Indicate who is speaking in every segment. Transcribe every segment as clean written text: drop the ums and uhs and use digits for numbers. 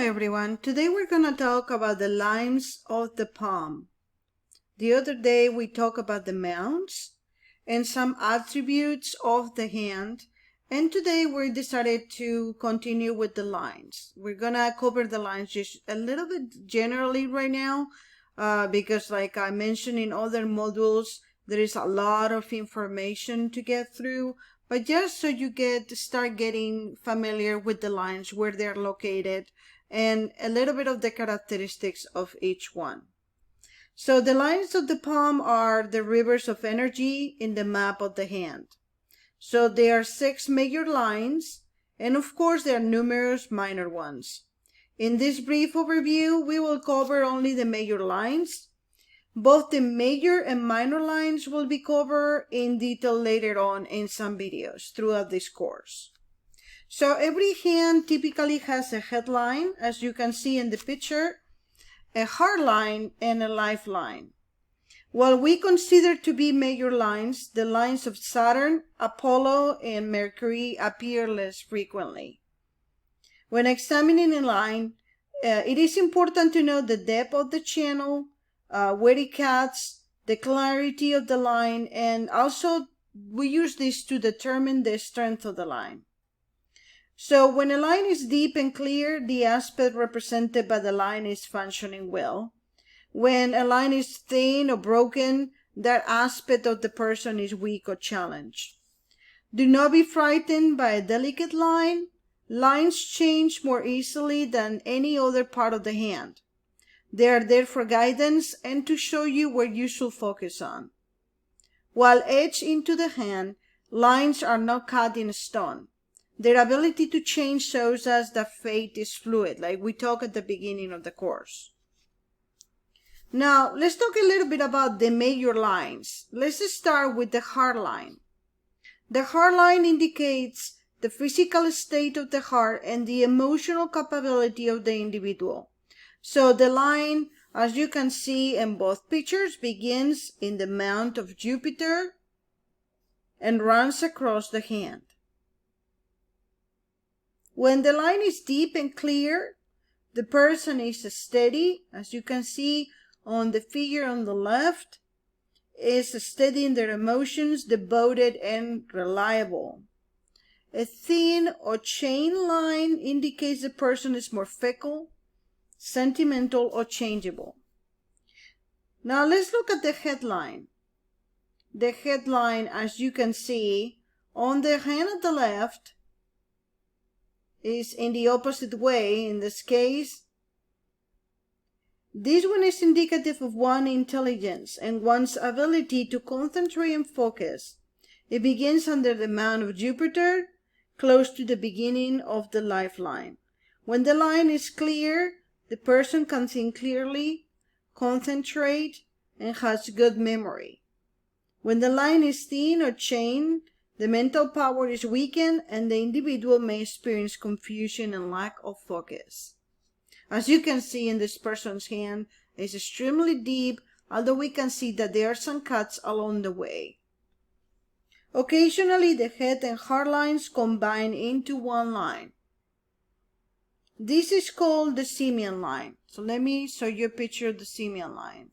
Speaker 1: everyone. Today we're going to talk about the lines of the palm. The other day we talked about the mounts and some attributes of the hand, and today we decided to continue with the lines. We're going to cover the lines just a little bit generally right now because like I mentioned in other modules, there is a lot of information to get through, but just so you start getting familiar with the lines, where they're located, and a little bit of the characteristics of each one. So the lines of the palm are the rivers of energy in the map of the hand. So there are 6 major lines, and of course there are numerous minor ones. In this brief overview, we will cover only the major lines. Both the major and minor lines will be covered in detail later on in some videos throughout this course. So every hand typically has a headline, as you can see in the picture, a hard line, and a lifeline. While we consider to be major lines, the lines of Saturn, Apollo, and Mercury appear less frequently. When examining a line, it is important to know the depth of the channel, where it cuts, the clarity of the line, and also we use this to determine the strength of the line. So when a line is deep and clear, the aspect represented by the line is functioning well. When a line is thin or broken, that aspect of the person is weak or challenged. Do not be frightened by a delicate line. Lines change more easily than any other part of the hand. They are there for guidance and to show you where you should focus on. While etched into the hand, lines are not cut in stone. Their ability to change shows us that fate is fluid, like we talked at the beginning of the course. Now, let's talk a little bit about the major lines. Let's start with the heart line. The heart line indicates the physical state of the heart and the emotional capability of the individual. So the line, as you can see in both pictures, begins in the mount of Jupiter and runs across the hand. When the line is deep and clear, the person is steady, as you can see on the figure on the left, is steady in their emotions, devoted and reliable. A thin or chain line indicates the person is more fickle, sentimental, or changeable. Now let's look at the headline. The headline, as you can see, on the hand at the left, is in the opposite way. In this case, this one is indicative of one's intelligence and one's ability to concentrate and focus. It begins under the mount of Jupiter, close to the beginning of the lifeline. When the line is clear, the person can think clearly, concentrate, and has good memory. When the line is thin or chained, the mental power is weakened and the individual may experience confusion and lack of focus. As you can see in this person's hand, it's extremely deep, although we can see that there are some cuts along the way. Occasionally, the head and heart lines combine into one line. This is called the simian line. So let me show you a picture of the simian line.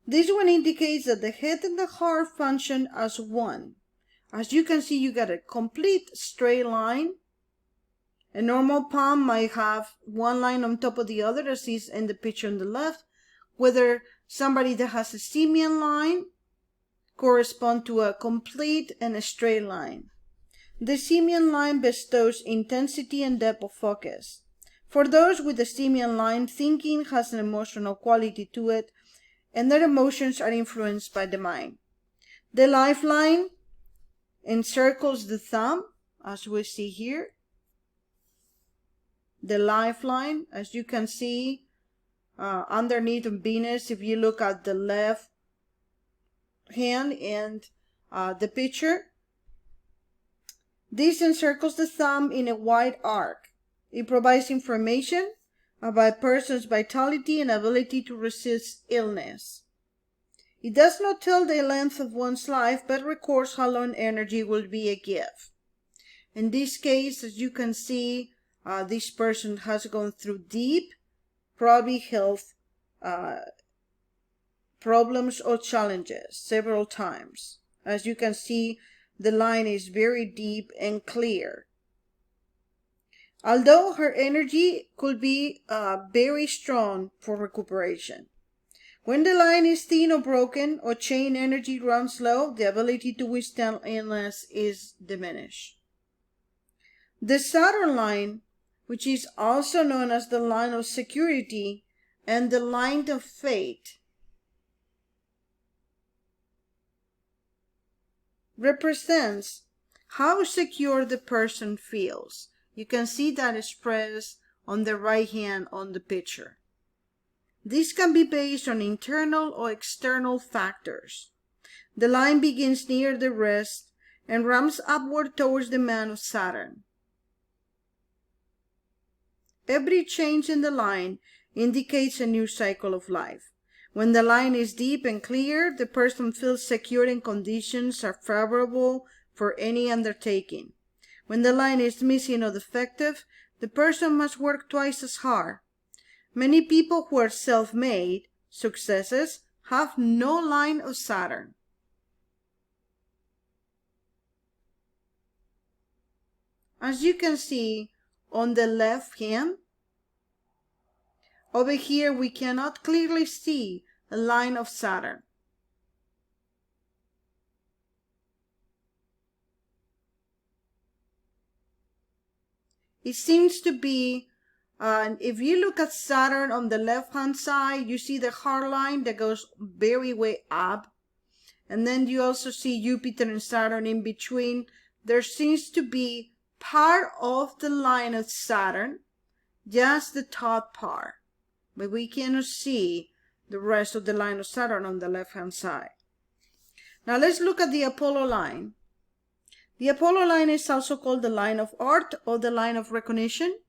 Speaker 1: This one indicates that the head and the heart function as one. As you can see, you got a complete straight line. A normal palm might have one line on top of the other, as is in the picture on the left. Whether somebody that has a simian line corresponds to a complete and a straight line. The simian line bestows intensity and depth of focus. For those with the simian line, thinking has an emotional quality to it, and their emotions are influenced by the mind. The lifeline encircles the thumb, as we see here. The lifeline, as you can see, underneath of Venus, if you look at the left hand and the picture, this encircles the thumb in a wide arc. It provides information about a person's vitality and ability to resist illness. It does not tell the length of one's life, but records how long energy will be a gift. In this case, as you can see, this person has gone through deep, probably health problems or challenges several times. As you can see, the line is very deep and clear. Although her energy could be very strong for recuperation. When the line is thin or broken or chain energy runs low, the ability to withstand illness is diminished. The Saturn line, which is also known as the line of security and the line of fate, represents how secure the person feels. You can see that expressed on the right hand on the picture. This can be based on internal or external factors. The line begins near the wrist and ramps upward towards the man of Saturn. Every change in the line indicates a new cycle of life. When the line is deep and clear, the person feels secure and conditions are favorable for any undertaking. When the line is missing or defective, the person must work twice as hard. Many people who are self-made successes have no line of Saturn. As you can see on the left hand, over here we cannot clearly see a line of Saturn. It seems to be, if you look at Saturn on the left hand side, you see the hard line that goes very way up. And then you also see Jupiter and Saturn in between. There seems to be part of the line of Saturn, just the top part. But we cannot see the rest of the line of Saturn on the left hand side. Now let's look at the Apollo line. The Apollo line is also called the line of art or the line of recognition.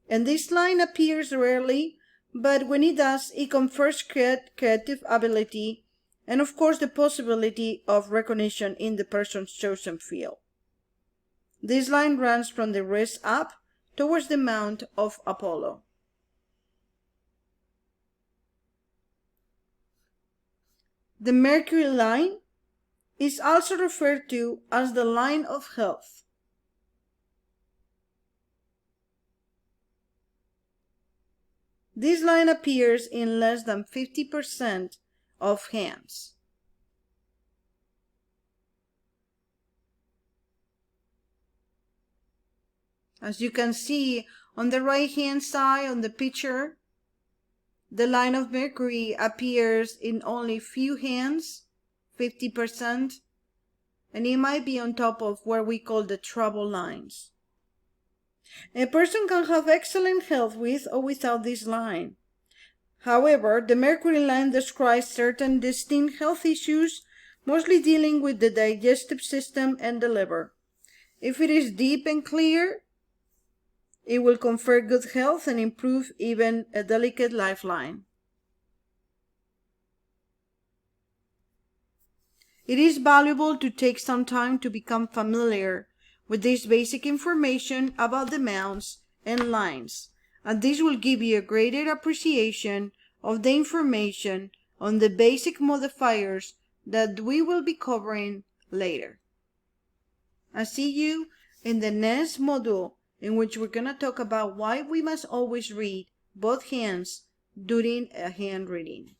Speaker 1: And this line appears rarely, but when it does, it confers creative ability and of course the possibility of recognition in the person's chosen field. This line runs from the wrist up towards the mount of Apollo. The Mercury line is also referred to as the line of health. This line appears in less than 50% of hands. As you can see on the right hand side on the picture, the line of Mercury appears in only few hands, 50%, and it might be on top of what we call the trouble lines. A person can have excellent health with or without this line. However, the Mercury line describes certain distinct health issues, mostly dealing with the digestive system and the liver. If it is deep and clear, it will confer good health and improve even a delicate lifeline. It is valuable to take some time to become familiar with this basic information about the mounts and lines, and this will give you a greater appreciation of the information on the basic modifiers that we will be covering later. I see you in the next module, in which we're going to talk about why we must always read both hands during a hand reading.